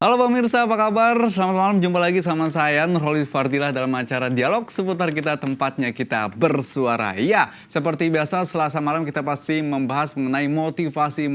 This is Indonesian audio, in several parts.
Halo pemirsa, apa kabar? Selamat malam, jumpa lagi sama saya Nurholis Fardilah dalam acara Dialog seputar kita, tempatnya kita bersuara. Ya, seperti biasa Selasa malam kita pasti membahas mengenai motivasi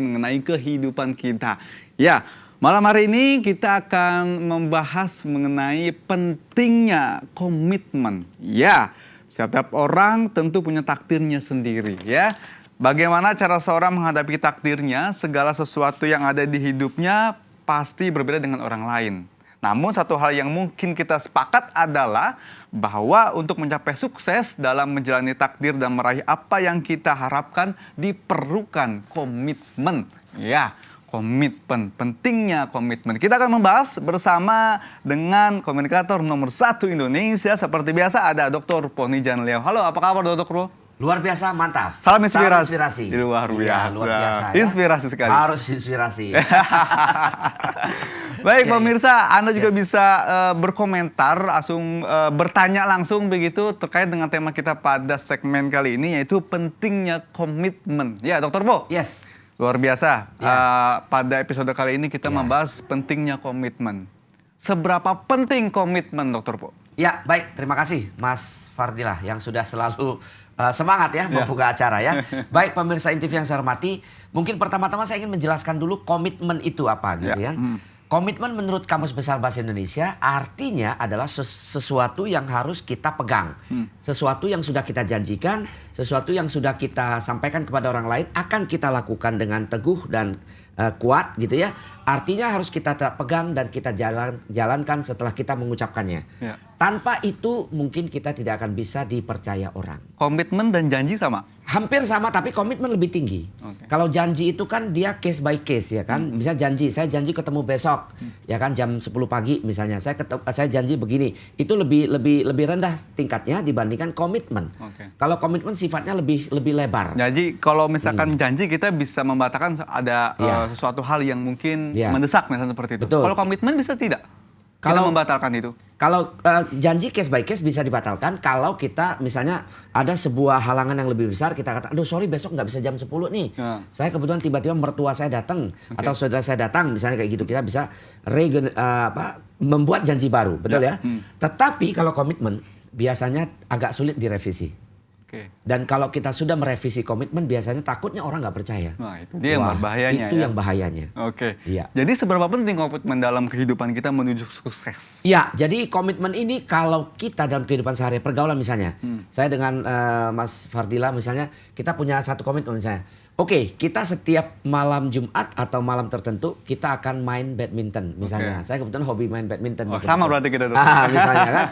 mengenai kehidupan kita. Ya, malam hari ini kita akan membahas mengenai pentingnya komitmen. Ya, setiap orang tentu punya takdirnya sendiri ya. Bagaimana cara seorang menghadapi takdirnya, segala sesuatu yang ada di hidupnya pasti berbeda dengan orang lain. Namun satu hal yang mungkin kita sepakat adalah bahwa untuk mencapai sukses dalam menjalani takdir dan meraih apa yang kita harapkan diperlukan komitmen. Ya, komitmen, pentingnya komitmen. Kita akan membahas bersama dengan komunikator nomor 1 Indonesia. Seperti biasa ada Dr. Poni Janliao. Halo, apa kabar Dr. Pro? Luar biasa, mantap. Salam inspirasi. Luar biasa. Luar biasa ya. Inspirasi sekali. Harus inspirasi. Baik pemirsa, Anda juga bisa berkomentar, langsung bertanya langsung begitu terkait dengan tema kita pada segmen kali ini, yaitu pentingnya komitmen. Ya, Dr. Bo. Yes. Luar biasa. Pada episode kali ini kita membahas pentingnya komitmen. Seberapa penting komitmen, Dr. Po? Ya, baik. Terima kasih Mas Fardilah yang sudah selalu semangat ya membuka acara ya. Baik pemirsa INTV yang saya hormati, mungkin pertama-tama saya ingin menjelaskan dulu komitmen itu apa gitu ya. Komitmen menurut Kamus Besar Bahasa Indonesia artinya adalah sesuatu yang harus kita pegang. Sesuatu yang sudah kita janjikan, sesuatu yang sudah kita sampaikan kepada orang lain akan kita lakukan dengan teguh dan kuat gitu ya. Artinya harus kita pegang dan kita jalankan setelah kita mengucapkannya. Ya. Tanpa itu mungkin kita tidak akan bisa dipercaya orang. Komitmen dan janji sama? Hampir sama, tapi komitmen lebih tinggi. Kalau janji itu kan dia case by case ya kan. Bisa janji, saya janji ketemu besok ya kan jam 10 pagi misalnya. Saya janji begini. Itu lebih rendah tingkatnya dibandingkan komitmen. Kalau komitmen sifatnya lebih lebar. Jadi kalau misalkan janji kita bisa membatalkan ada sesuatu hal yang mungkin mendesak misalnya seperti itu. Kalau komitmen bisa tidak? Kalau membatalkan itu? Kalau janji case by case bisa dibatalkan kalau kita misalnya ada sebuah halangan yang lebih besar, kita kata, aduh sorry besok nggak bisa jam 10 nih. Saya kebetulan tiba-tiba mertua saya datang atau saudara saya datang misalnya kayak gitu. Kita bisa membuat janji baru, betul ya? Tetapi kalau komitmen biasanya agak sulit direvisi. Dan kalau kita sudah merevisi komitmen biasanya takutnya orang nggak percaya. Nah itu dia yang berbahayanya. Itu yang bahayanya. Iya. Jadi seberapa penting komitmen dalam kehidupan kita menuju sukses? Ya, jadi komitmen ini kalau kita dalam kehidupan sehari pergaulan misalnya. Saya dengan Mas Fardila misalnya kita punya satu komitmen misalnya. Oke, kita setiap malam Jumat atau malam tertentu kita akan main badminton misalnya. Saya kebetulan hobi main badminton. Sama berarti kita tuh. Misalnya kan.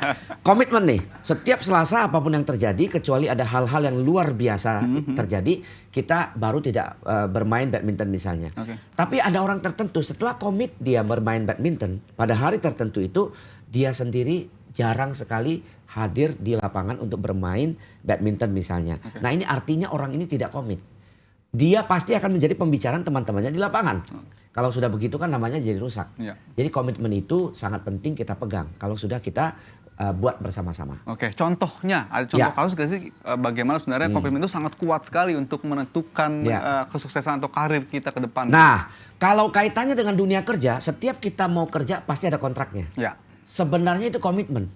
Komitmen nih, setiap Selasa apapun yang terjadi kecuali ada hal-hal yang luar biasa terjadi, kita baru tidak bermain badminton misalnya. Tapi ada orang tertentu setelah komit dia bermain badminton, pada hari tertentu itu dia sendiri jarang sekali hadir di lapangan untuk bermain badminton misalnya. Nah ini artinya orang ini tidak komit. Dia pasti akan menjadi pembicaraan teman-temannya di lapangan. Kalau sudah begitu kan namanya jadi rusak. Jadi komitmen itu sangat penting kita pegang. Kalau sudah kita buat bersama-sama. Contohnya ada contoh kasus gak sih bagaimana sebenarnya komitmen itu sangat kuat sekali untuk menentukan kesuksesan atau karir kita ke depan. Nah, kalau kaitannya dengan dunia kerja, setiap kita mau kerja pasti ada kontraknya. Sebenarnya itu komitmen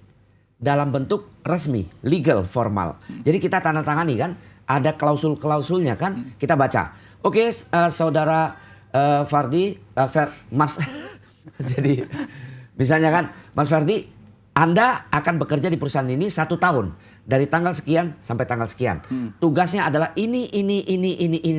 dalam bentuk resmi, legal, formal. Jadi kita tanda tangani kan. Ada klausul-klausulnya kan, kita baca. Oke, saudara Fardi, Mas, jadi misalnya kan, Mas Fardi, Anda akan bekerja di perusahaan ini 1 tahun. Dari tanggal sekian sampai tanggal sekian. Tugasnya adalah ini,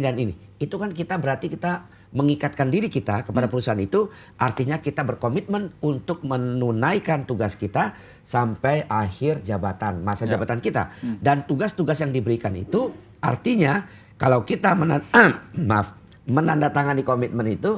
dan ini. Itu kan kita berarti kita mengikatkan diri kita kepada perusahaan itu, artinya kita berkomitmen untuk menunaikan tugas kita sampai akhir jabatan, masa jabatan kita. Dan tugas-tugas yang diberikan itu artinya kalau kita menandatangani komitmen itu,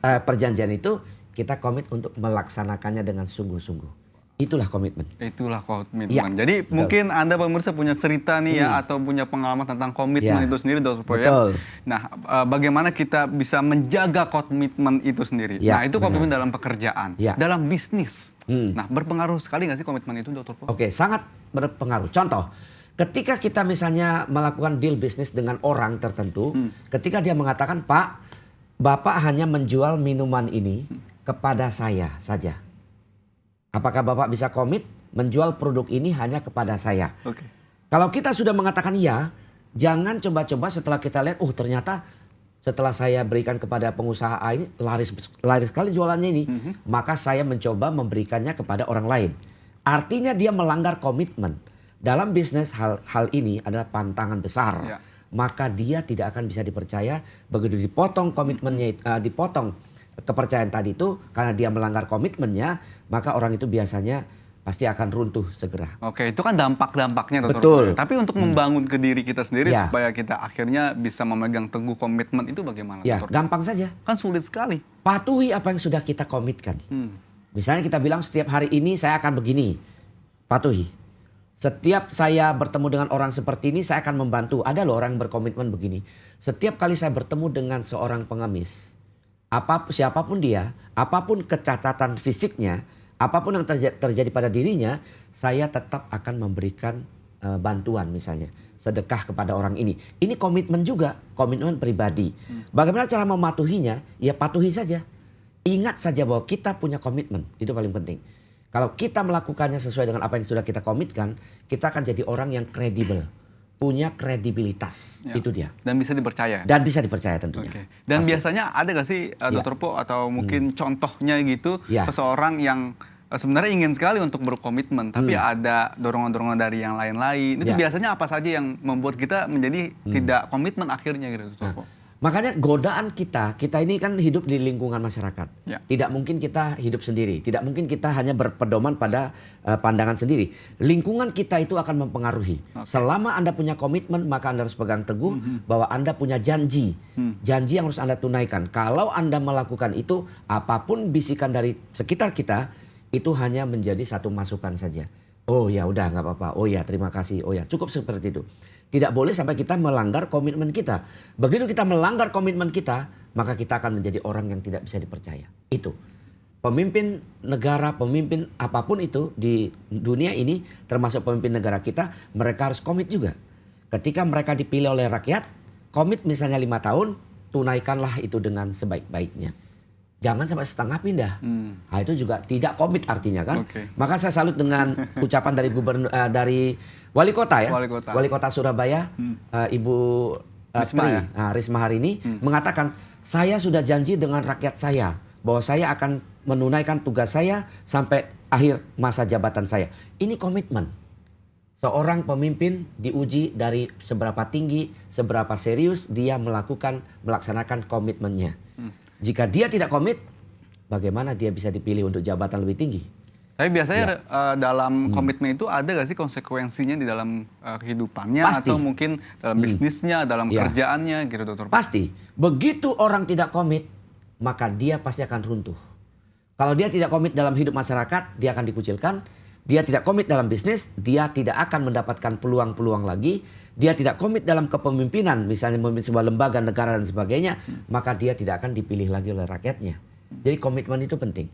perjanjian itu, kita komit untuk melaksanakannya dengan sungguh-sungguh. Itulah komitmen. Itulah komitmen. Jadi mungkin Anda pemirsa punya cerita nih ya atau punya pengalaman tentang komitmen itu sendiri, Dr. Pro ya. Nah, bagaimana kita bisa menjaga komitmen itu sendiri? Nah, itu komitmen dalam pekerjaan, dalam bisnis. Nah, berpengaruh sekali nggak sih komitmen itu, Dr. Pro? Sangat berpengaruh. Contoh, ketika kita misalnya melakukan deal bisnis dengan orang tertentu, ketika dia mengatakan, Pak, Bapak hanya menjual minuman ini kepada saya saja. Apakah Bapak bisa komit menjual produk ini hanya kepada saya? Oke. Kalau kita sudah mengatakan iya, jangan coba-coba setelah kita lihat, ternyata setelah saya berikan kepada pengusaha A ini laris sekali jualannya ini, maka saya mencoba memberikannya kepada orang lain. Artinya dia melanggar komitmen. Dalam bisnis hal ini adalah pantangan besar. Ya. Maka dia tidak akan bisa dipercaya. Begitu dipotong komitmennya, dipotong kepercayaan tadi itu karena dia melanggar komitmennya, maka orang itu biasanya pasti akan runtuh segera. Oke, itu kan dampak-dampaknya, Dr. Betul. Tapi untuk membangun ke diri kita sendiri supaya kita akhirnya bisa memegang teguh komitmen itu bagaimana, Dr.? Gampang saja. Kan sulit sekali. Patuhi apa yang sudah kita komitkan. Misalnya kita bilang setiap hari ini saya akan begini. Patuhi. Setiap saya bertemu dengan orang seperti ini saya akan membantu. Ada loh orang yang berkomitmen begini. Setiap kali saya bertemu dengan seorang pengemis, siapapun dia, apapun kecacatan fisiknya, apapun yang terjadi pada dirinya, saya tetap akan memberikan bantuan misalnya. Sedekah kepada orang ini. Ini komitmen juga, komitmen pribadi. Bagaimana cara mematuhinya? Ya patuhi saja. Ingat saja bahwa kita punya komitmen, itu paling penting. Kalau kita melakukannya sesuai dengan apa yang sudah kita komitkan, kita akan jadi orang yang kredibel. Punya kredibilitas, itu dia. Dan bisa dipercaya. Dan bisa dipercaya tentunya. Oke. Dan pasti. Biasanya ada gak sih Dr. Po atau mungkin contohnya gitu seseorang yang sebenarnya ingin sekali untuk berkomitmen tapi ada dorongan-dorongan dari yang lain-lain. Itu biasanya apa saja yang membuat kita menjadi tidak komitmen akhirnya gitu Dr. Po? Makanya godaan kita ini kan hidup di lingkungan masyarakat. Tidak mungkin kita hidup sendiri. Tidak mungkin kita hanya berpedoman pada pandangan sendiri. Lingkungan kita itu akan mempengaruhi. Selama Anda punya komitmen, maka Anda harus pegang teguh bahwa Anda punya janji. Janji yang harus Anda tunaikan. Kalau Anda melakukan itu, apapun bisikan dari sekitar kita, itu hanya menjadi satu masukan saja. Oh ya udah nggak apa-apa. Oh ya terima kasih. Oh ya cukup seperti itu. Tidak boleh sampai kita melanggar komitmen kita. Begitu kita melanggar komitmen kita, maka kita akan menjadi orang yang tidak bisa dipercaya. Itu. Pemimpin negara, pemimpin apapun itu di dunia ini, termasuk pemimpin negara kita, mereka harus komit juga. Ketika mereka dipilih oleh rakyat, komit misalnya 5 tahun, tunaikanlah itu dengan sebaik-baiknya. Jangan sampai setengah pindah. Nah, itu juga tidak komit artinya kan. Maka saya salut dengan ucapan dari dari wali kota ya. Wali kota Surabaya, Ibu Risma hari ini mengatakan, saya sudah janji dengan rakyat saya bahwa saya akan menunaikan tugas saya sampai akhir masa jabatan saya. Ini komitmen. Seorang pemimpin diuji dari seberapa tinggi, seberapa serius dia melaksanakan komitmennya. Jika dia tidak komit, bagaimana dia bisa dipilih untuk jabatan lebih tinggi? Tapi biasanya dalam komitmen itu ada gak sih konsekuensinya di dalam kehidupannya? Pasti. Atau mungkin dalam bisnisnya, dalam kerjaannya gitu Dr. Pasti. Begitu orang tidak komit, maka dia pasti akan runtuh. Kalau dia tidak komit dalam hidup masyarakat, dia akan dikucilkan. Dia tidak komit dalam bisnis, dia tidak akan mendapatkan peluang-peluang lagi. Dia tidak komit dalam kepemimpinan, misalnya memimpin sebuah lembaga negara dan sebagainya, maka dia tidak akan dipilih lagi oleh rakyatnya. Jadi komitmen itu penting.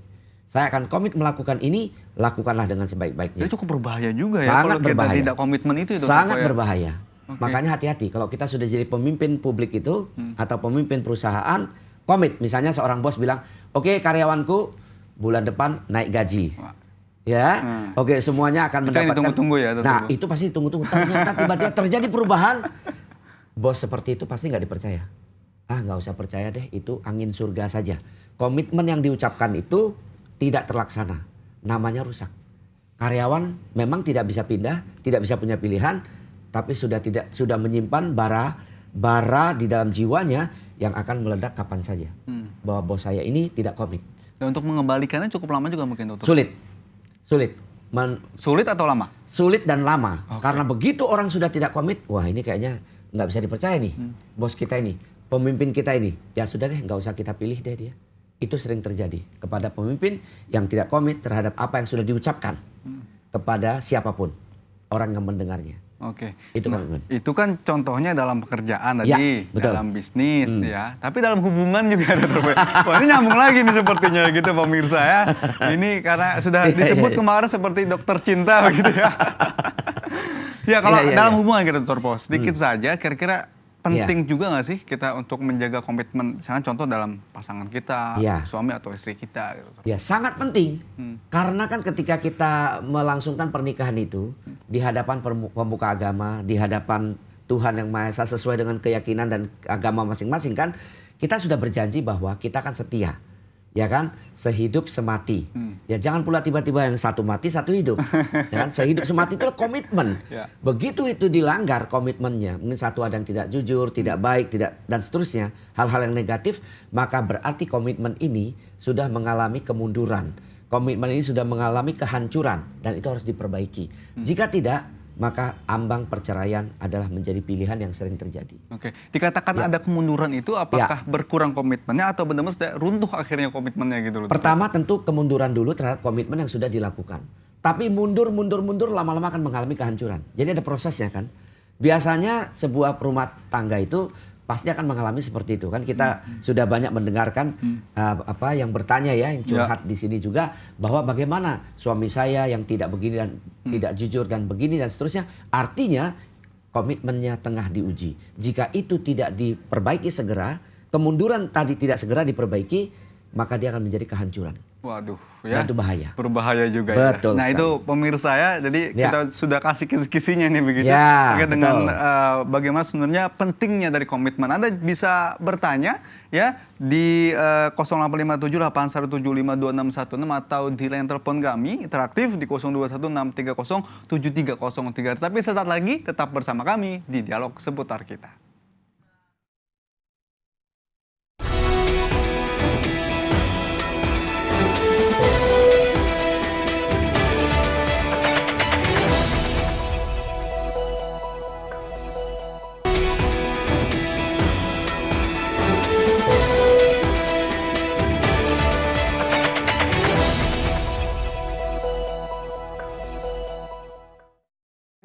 Saya akan komit melakukan ini, lakukanlah dengan sebaik-baiknya. Itu cukup berbahaya juga ya sangat kalau berbahaya. Kita tidak komitmen itu. Sangat berbahaya. Makanya hati-hati kalau kita sudah jadi pemimpin publik itu atau pemimpin perusahaan, komit. Misalnya seorang bos bilang, oke, karyawanku bulan depan naik gaji. Ya, oke, semuanya akan mendapatkan. Ditunggu-tunggu ya. Nah, itu pasti ditunggu-tunggu. Ternyata tiba-tiba terjadi perubahan. Bos seperti itu pasti nggak dipercaya. Nggak usah percaya deh, itu angin surga saja. Komitmen yang diucapkan itu tidak terlaksana. Namanya rusak. Karyawan memang tidak bisa pindah, tidak bisa punya pilihan, tapi sudah menyimpan bara di dalam jiwanya yang akan meledak kapan saja. Bahwa bos saya ini tidak komit. Dan untuk mengembalikannya cukup lama juga mungkin, Dokter. Sulit. Sulit atau lama? Sulit dan lama. Karena begitu orang sudah tidak komit, wah ini kayaknya nggak bisa dipercaya nih. Bos kita ini, pemimpin kita ini. Ya sudah deh, nggak usah kita pilih deh dia. Itu sering terjadi kepada pemimpin yang tidak komit terhadap apa yang sudah diucapkan kepada siapapun orang yang mendengarnya. Oke. Itu kan contohnya dalam pekerjaan tadi, dalam bisnis ya. Tapi dalam hubungan juga ada terbaik. Wah, ini nyambung lagi nih sepertinya gitu pemirsa ya. Ini karena sudah disebut kemarin seperti dokter cinta begitu ya. Ya kalau dalam hubungan gitu Dr. Po, sedikit saja kira-kira penting juga nggak sih kita untuk menjaga komitmen, misalnya contoh dalam pasangan kita, suami atau istri kita gitu. Ya, sangat penting. Karena kan ketika kita melangsungkan pernikahan itu di hadapan pemuka agama, di hadapan Tuhan Yang Maha Esa sesuai dengan keyakinan dan agama masing-masing kan, kita sudah berjanji bahwa kita akan setia. Ya kan, sehidup semati. Ya jangan pula tiba-tiba yang satu mati satu hidup. Ya kan, sehidup semati itu komitmen. Begitu itu dilanggar komitmennya, mungkin satu ada yang tidak jujur, tidak baik, tidak dan seterusnya, hal-hal yang negatif, maka berarti komitmen ini sudah mengalami kemunduran. Komitmen ini sudah mengalami kehancuran dan itu harus diperbaiki. Jika tidak, maka ambang perceraian adalah menjadi pilihan yang sering terjadi. Oke, dikatakan ada kemunduran itu apakah berkurang komitmennya atau benar-benar sudah runtuh akhirnya komitmennya gitu loh? Pertama tentu kemunduran dulu terhadap komitmen yang sudah dilakukan. Tapi mundur lama-lama akan mengalami kehancuran. Jadi ada prosesnya kan. Biasanya sebuah rumah tangga itu pasti akan mengalami seperti itu kan. Kita sudah banyak mendengarkan apa yang bertanya ya, yang curhat di sini juga bahwa bagaimana suami saya yang tidak begini dan tidak jujur dan begini dan seterusnya. Artinya komitmennya tengah diuji. Jika itu tidak diperbaiki segera, kemunduran tadi tidak segera diperbaiki, maka dia akan menjadi kehancuran. Waduh, ya. Itu bahaya. Berbahaya juga. Betul ya. Nah, sekali. itu pemirsa ya. Jadi kita sudah kasih kisi-kisinya nih begitu. Terkait dengan bagaimana sebenarnya pentingnya dari komitmen. Anda bisa bertanya ya di 085781752616 atau di line telepon kami interaktif di 0216307303. Tapi sesaat lagi tetap bersama kami di Dialog Seputar Kita.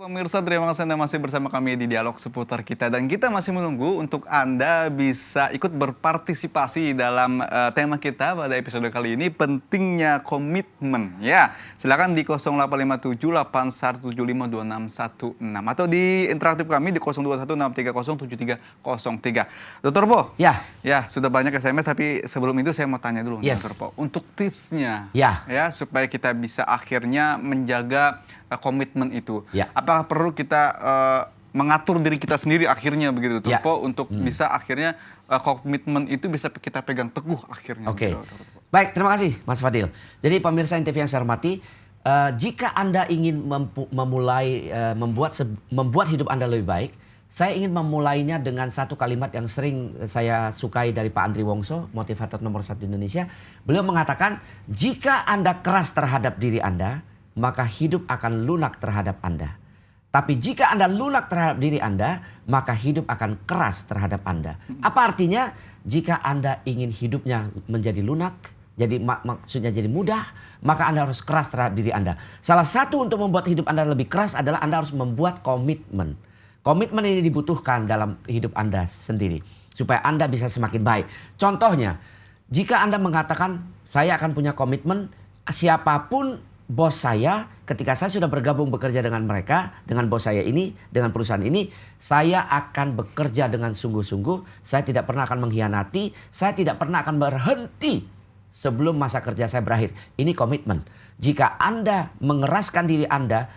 Pemirsa, terima kasih Anda masih bersama kami di Dialog Seputar Kita. Dan kita masih menunggu untuk Anda bisa ikut berpartisipasi dalam tema kita pada episode kali ini, pentingnya komitmen. Ya, silakan di 085781752616 atau di interaktif kami di 0216307303. Dr. Po, ya sudah banyak SMS, tapi sebelum itu saya mau tanya dulu, Dr. Po, untuk tipsnya ya supaya kita bisa akhirnya menjaga komitmen itu. Apakah perlu kita mengatur diri kita sendiri akhirnya begitu, Turpo, untuk bisa akhirnya komitmen itu bisa kita pegang teguh akhirnya. Oke. Baik, terima kasih Mas Fadil. Jadi pemirsa NTV yang saya hormati, jika Anda ingin memulai membuat hidup Anda lebih baik, saya ingin memulainya dengan satu kalimat yang sering saya sukai dari Pak Andri Wongso, motivator nomor 1 Indonesia. Beliau mengatakan, jika Anda keras terhadap diri Anda, maka hidup akan lunak terhadap Anda. Tapi jika Anda lunak terhadap diri Anda, maka hidup akan keras terhadap Anda. Apa artinya? Jika Anda ingin hidupnya menjadi lunak, jadi maksudnya jadi mudah, maka Anda harus keras terhadap diri Anda. Salah satu untuk membuat hidup Anda lebih keras adalah Anda harus membuat komitmen. Komitmen ini dibutuhkan dalam hidup Anda sendiri, supaya Anda bisa semakin baik. Contohnya, jika Anda mengatakan, saya akan punya komitmen, siapapun bos saya, ketika saya sudah bergabung bekerja dengan mereka, dengan bos saya ini, dengan perusahaan ini, saya akan bekerja dengan sungguh-sungguh, saya tidak pernah akan mengkhianati, saya tidak pernah akan berhenti sebelum masa kerja saya berakhir. Ini komitmen. Jika Anda mengeraskan diri Anda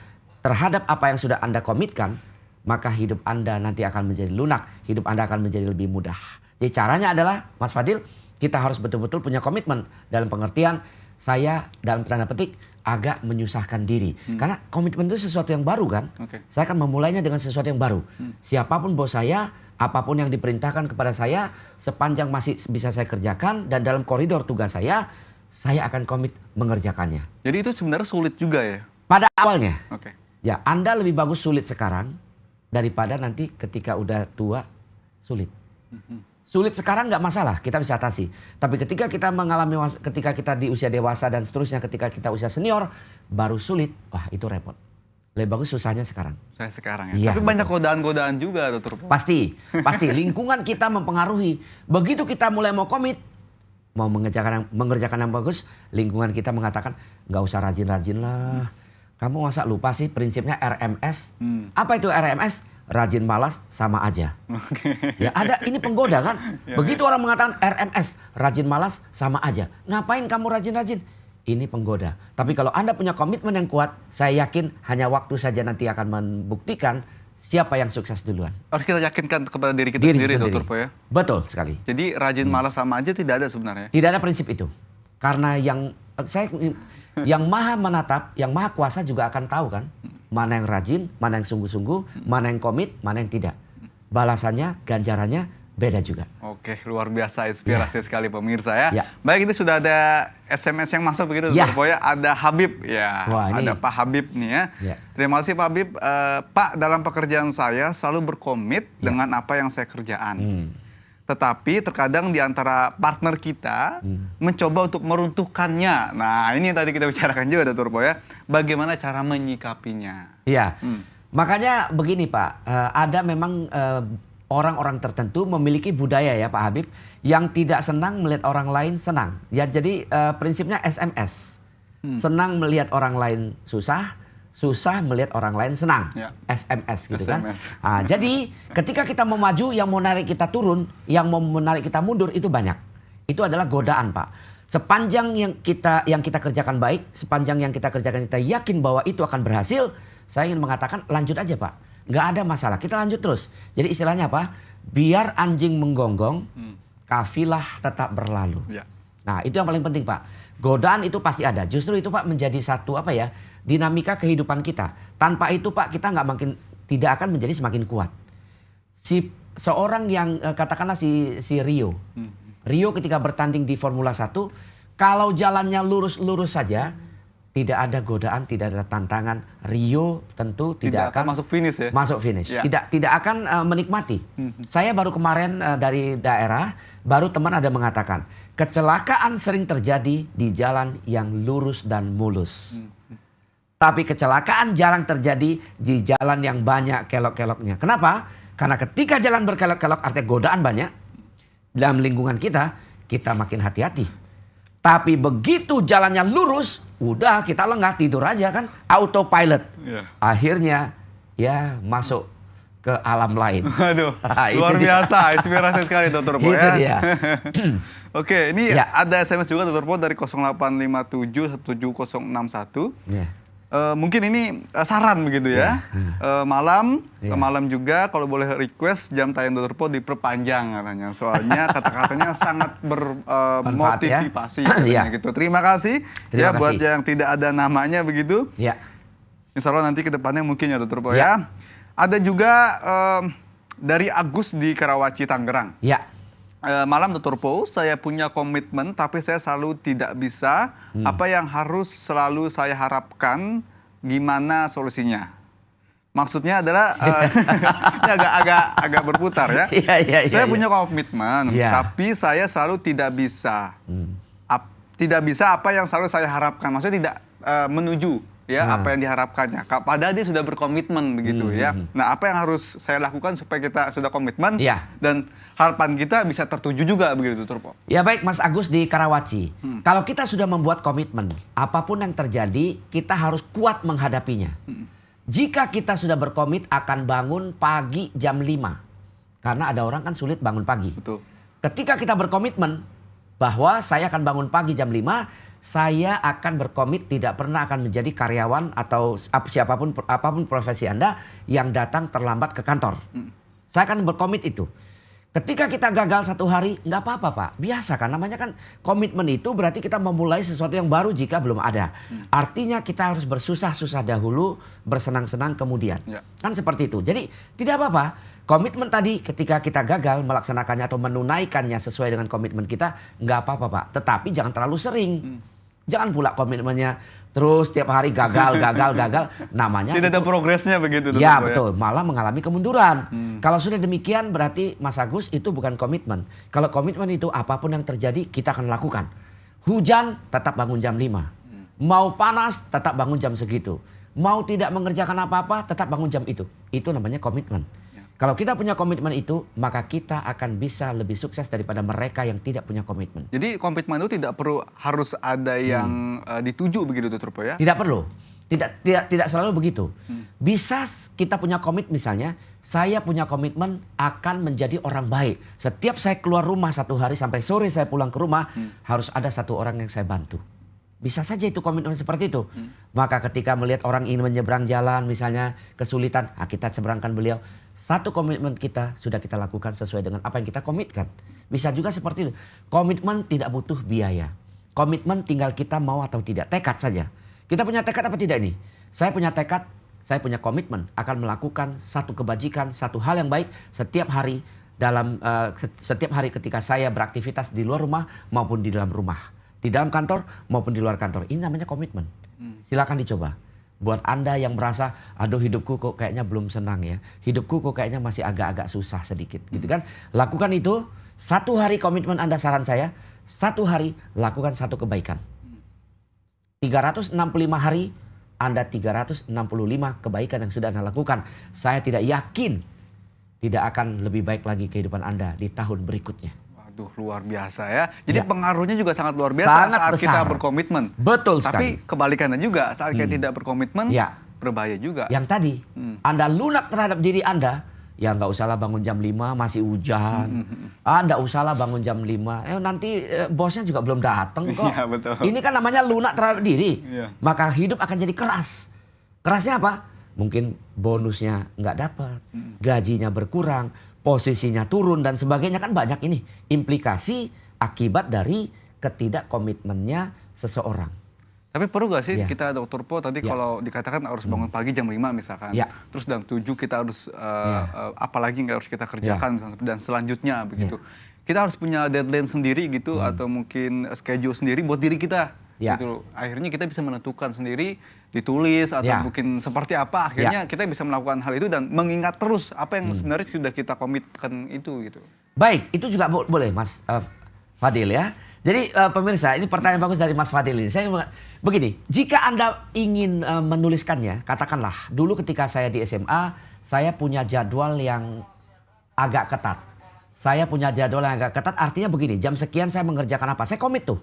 terhadap apa yang sudah Anda komitkan, maka hidup Anda nanti akan menjadi lunak, hidup Anda akan menjadi lebih mudah. Jadi caranya adalah, Mas Fadil, kita harus betul-betul punya komitmen dalam pengertian saya dalam tanda petik agak menyusahkan diri. Karena komitmen itu sesuatu yang baru kan. Saya akan memulainya dengan sesuatu yang baru. Siapapun bos saya, apapun yang diperintahkan kepada saya, sepanjang masih bisa saya kerjakan dan dalam koridor tugas saya akan komit mengerjakannya. Jadi itu sebenarnya sulit juga ya? Pada awalnya. Ya, Anda lebih bagus sulit sekarang daripada nanti ketika udah tua sulit. Sulit sekarang nggak masalah, kita bisa atasi. Tapi ketika kita ketika kita di usia dewasa dan seterusnya, ketika kita usia senior, baru sulit, wah itu repot. Lebih bagus susahnya sekarang. Saya sekarang ya. Tapi banyak godaan-godaan juga, Dr. Pasti. Lingkungan kita mempengaruhi. Begitu kita mulai mau komit, mau mengerjakan yang bagus, lingkungan kita mengatakan nggak usah rajin-rajin lah. Kamu masa lupa sih prinsipnya RMS? Apa itu RMS? rajin malas sama aja. Ya ada, ini penggoda kan. Begitu orang mengatakan RMS, rajin malas sama aja. Ngapain kamu rajin-rajin? Ini penggoda. Tapi kalau Anda punya komitmen yang kuat, saya yakin hanya waktu saja nanti akan membuktikan siapa yang sukses duluan. Harus kita yakinkan kepada diri kita sendiri, Dr. Po ya. Betul sekali. Jadi rajin malas sama aja tidak ada sebenarnya. Tidak ada prinsip itu. Karena yang maha menatap, yang maha kuasa juga akan tahu kan. Mana yang rajin, mana yang sungguh-sungguh, mana yang komit, mana yang tidak. Balasannya, ganjarannya beda juga. Oke, luar biasa, inspirasi sekali pemirsa ya. Baik, ini sudah ada SMS yang masuk begitu, Dr. Po ya. Ada Habib ya. Wah, ada Pak Habib nih ya. Terima kasih Pak Habib. Pak, dalam pekerjaan saya selalu berkomit dengan apa yang saya kerjaan. Tetapi terkadang di antara partner kita mencoba untuk meruntuhkannya. Nah, ini yang tadi kita bicarakan juga, Dr. Po ya. Bagaimana cara menyikapinya? Iya. Makanya begini Pak, ada memang orang-orang tertentu memiliki budaya ya Pak Habib yang tidak senang melihat orang lain senang. Ya jadi prinsipnya SMS. Senang melihat orang lain susah, susah melihat orang lain senang. SMS gitu SMS. Kan. Nah, jadi ketika kita mau maju, yang mau menarik kita turun, yang mau menarik kita mundur itu banyak. Itu adalah godaan Pak. Sepanjang yang kita kerjakan baik, sepanjang yang kita kerjakan kita yakin bahwa itu akan berhasil, saya ingin mengatakan lanjut aja Pak. Nggak ada masalah, kita lanjut terus. Jadi istilahnya apa? Biar anjing menggonggong, kafilah tetap berlalu. Nah itu yang paling penting Pak. Godaan itu pasti ada. Justru itu Pak menjadi satu dinamika kehidupan kita. Tanpa itu Pak kita tidak akan menjadi semakin kuat. Seorang yang katakanlah si Rio. Rio ketika bertanding di Formula 1, kalau jalannya lurus-lurus saja, tidak ada godaan, tidak ada tantangan. Rio tentu tidak akan masuk finish ya. Masuk finish. Tidak akan menikmati. Saya baru kemarin dari daerah, baru teman ada mengatakan, kecelakaan sering terjadi di jalan yang lurus dan mulus. Tapi kecelakaan jarang terjadi di jalan yang banyak kelok-keloknya. Kenapa? Karena ketika jalan berkelok-kelok artinya godaan banyak. Dalam lingkungan kita makin hati-hati. Tapi begitu jalannya lurus, udah kita lengah tidur aja kan, autopilot. Akhirnya ya masuk ke alam lain. Aduh, luar biasa, inspirasi sekali Dr. Po ya. Dia. Oke, ini ada SMS juga Dr. Po dari 0857 17061. Mungkin ini saran begitu ya. Malam juga kalau boleh request jam tayang Dr. Po diperpanjang katanya. Soalnya kata-katanya sangat bermotivasi gitu. Terima kasih buat yang tidak ada namanya begitu. Insya Allah nanti ke depannya mungkin ya Dr. Po ya. Ada juga dari Agus di Karawaci, Tangerang. Malam Dr. Po, saya punya komitmen tapi saya selalu tidak bisa. Apa yang harus selalu saya harapkan, gimana solusinya? Maksudnya adalah ini agak berputar ya. Saya punya komitmen tapi saya selalu tidak bisa. Tidak bisa apa yang selalu saya harapkan. Maksudnya tidak menuju apa yang diharapkannya. Padahal dia sudah berkomitmen begitu ya. Nah, apa yang harus saya lakukan supaya kita sudah komitmen dan harapan kita bisa tertuju juga begitu, Dr. Po? Ya baik Mas Agus di Karawaci. Kalau kita sudah membuat komitmen, apapun yang terjadi kita harus kuat menghadapinya. Jika kita sudah berkomit akan bangun pagi jam 5. Karena ada orang kan sulit bangun pagi. Betul. Ketika kita berkomitmen bahwa saya akan bangun pagi jam 5, saya akan berkomit tidak pernah akan menjadi karyawan atau apapun profesi Anda yang datang terlambat ke kantor. Saya akan berkomit itu. Ketika kita gagal satu hari, nggak apa-apa Pak. Biasa kan, namanya kan komitmen itu berarti kita memulai sesuatu yang baru jika belum ada. Artinya kita harus bersusah-susah dahulu, bersenang-senang kemudian. Kan seperti itu. Jadi tidak apa-apa. Komitmen tadi ketika kita gagal melaksanakannya atau menunaikannya sesuai dengan komitmen kita, nggak apa-apa Pak. Tetapi jangan terlalu sering. Jangan pula komitmennya terus tiap hari gagal. Namanya tidak ada progresnya begitu. Ya betul, malah mengalami kemunduran. Kalau sudah demikian berarti Mas Agus itu bukan komitmen. Kalau komitmen itu apapun yang terjadi kita akan lakukan. Hujan tetap bangun jam 5. Mau panas tetap bangun jam segitu. Mau tidak mengerjakan apa-apa tetap bangun jam itu. Itu namanya komitmen. Kalau kita punya komitmen itu, maka kita akan bisa lebih sukses daripada mereka yang tidak punya komitmen. Jadi komitmen itu tidak perlu harus ada yang dituju begitu Dr. Po ya? Tidak perlu. Tidak selalu begitu. Bisa kita punya komit misalnya, saya punya komitmen akan menjadi orang baik. Setiap saya keluar rumah 1 hari sampai sore saya pulang ke rumah, harus ada 1 orang yang saya bantu. Bisa saja itu komitmen seperti itu. Maka ketika melihat orang ingin menyeberang jalan misalnya kesulitan, kita seberangkan beliau. 1 komitmen kita sudah kita lakukan sesuai dengan apa yang kita komitkan. Bisa juga seperti itu. Komitmen tidak butuh biaya. Komitmen tinggal kita mau atau tidak. Tekad saja. Kita punya tekad apa tidak ini? Saya punya tekad, saya punya komitmen akan melakukan 1 kebajikan, 1 hal yang baik setiap hari setiap hari ketika saya beraktivitas di luar rumah maupun di dalam rumah. Di dalam kantor maupun di luar kantor. Ini namanya komitmen. Silakan dicoba. Buat Anda yang merasa, aduh hidupku kok kayaknya belum senang ya. Hidupku kok kayaknya masih agak-agak susah sedikit. Gitu kan. Lakukan itu. 1 hari komitmen Anda, saran saya. 1 hari lakukan 1 kebaikan. 365 hari Anda 365 kebaikan yang sudah Anda lakukan. Saya tidak yakin tidak akan lebih baik lagi kehidupan Anda di tahun berikutnya. Luar biasa ya. Jadi pengaruhnya juga sangat luar biasa sangat saat besar. kita berkomitmen. Betul sekali. Tapi kebalikannya juga saat kita tidak berkomitmen, ya. Berbahaya juga. Yang tadi, Anda lunak terhadap diri Anda, ya nggak usahlah bangun jam 5 masih hujan. Nggak usahlah bangun jam 5. Nanti bosnya juga belum datang kok. Ya, betul. Ini kan namanya lunak terhadap diri. Ya. Maka hidup akan jadi keras. Kerasnya apa? Mungkin bonusnya nggak dapat, gajinya berkurang, posisinya turun dan sebagainya, kan banyak ini implikasi akibat dari ketidakkomitmennya seseorang. Tapi perlu gak sih kita Dr. Po tadi kalau dikatakan harus bangun pagi jam 5 misalkan. Terus jam 7 kita harus apalagi yang harus kita kerjakan misalnya, dan selanjutnya begitu. Kita harus punya deadline sendiri gitu atau mungkin schedule sendiri buat diri kita. Gitu. Akhirnya kita bisa menentukan sendiri, ditulis atau mungkin seperti apa, akhirnya kita bisa melakukan hal itu dan mengingat terus apa yang sebenarnya sudah kita komitkan itu gitu. Baik, itu juga boleh Mas Fadil ya. Jadi pemirsa, ini pertanyaan bagus dari Mas Fadil ini. Saya begini, jika Anda ingin menuliskannya, katakanlah dulu ketika saya di SMA, saya punya jadwal yang agak ketat. Saya punya jadwal yang agak ketat, artinya begini, jam sekian saya mengerjakan apa? Saya komit tuh.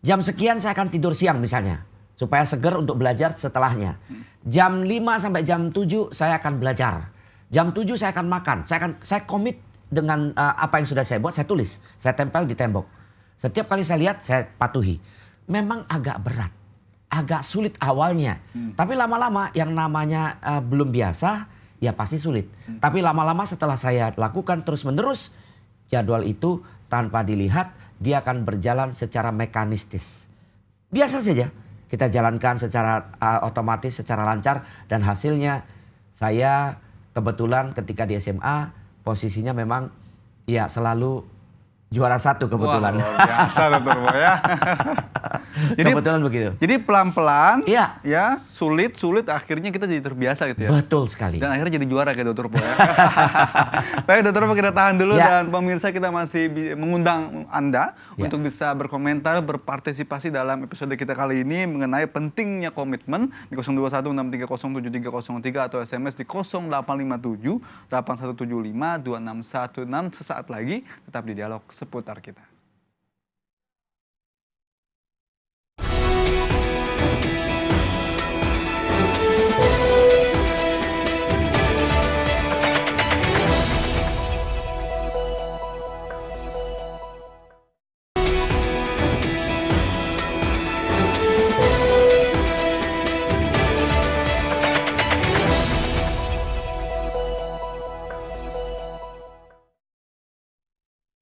Jam sekian saya akan tidur siang misalnya. Supaya seger untuk belajar setelahnya. Jam 5 sampai jam 7 saya akan belajar. Jam 7 saya akan makan. Saya komit dengan apa yang sudah saya buat, saya tulis. Saya tempel di tembok. Setiap kali saya lihat, saya patuhi. Memang agak berat. Agak sulit awalnya. Tapi lama-lama yang namanya belum biasa, ya pasti sulit. Tapi lama-lama setelah saya lakukan terus-menerus, jadwal itu tanpa dilihat, dia akan berjalan secara mekanistis. Biasa saja kita jalankan secara otomatis, secara lancar. Dan hasilnya saya kebetulan ketika di SMA posisinya memang ya selalu juara 1 kebetulan. Wah, luar biasa Dr. Po ya. Jadi, kebetulan begitu. Jadi pelan-pelan ya sulit akhirnya kita jadi terbiasa gitu ya. Betul sekali. Dan akhirnya jadi juara kayak Dr. Po ya. Baik Dr. Po, kita tahan dulu dan pemirsa kita masih mengundang Anda untuk bisa berkomentar, berpartisipasi dalam episode kita kali ini mengenai pentingnya komitmen di 0216307303 atau SMS di 0857 8175 2616. Sesaat lagi tetap di Dialog Seputar Kita.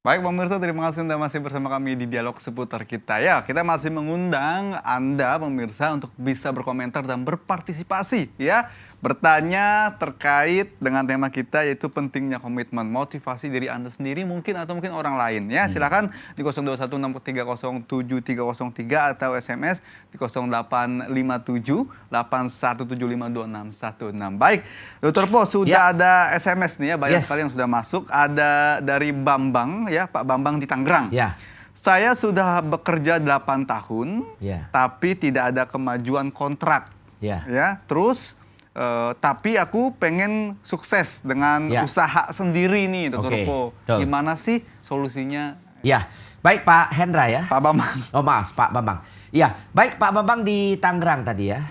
Baik pemirsa, terima kasih Anda masih bersama kami di Dialog Seputar Kita. Ya, kita masih mengundang Anda pemirsa untuk bisa berkomentar dan berpartisipasi ya. Bertanya terkait dengan tema kita yaitu pentingnya komitmen, motivasi diri Anda sendiri mungkin atau mungkin orang lain ya. Silakan di 0216307303 atau SMS di 085781752616. Baik, Dr. Po, sudah ada SMS nih ya, banyak sekali yang sudah masuk. Ada dari Bambang ya, Pak Bambang di Tangerang. Saya sudah bekerja 8 tahun, tapi tidak ada kemajuan kontrak. Ya, terus tapi aku pengen sukses dengan usaha sendiri nih, Dr. Po. Gimana sih solusinya? Ya, baik Pak Hendra ya. Pak Bambang. Oh maaf, Pak Bambang. Ya, baik Pak Bambang di Tangerang tadi ya.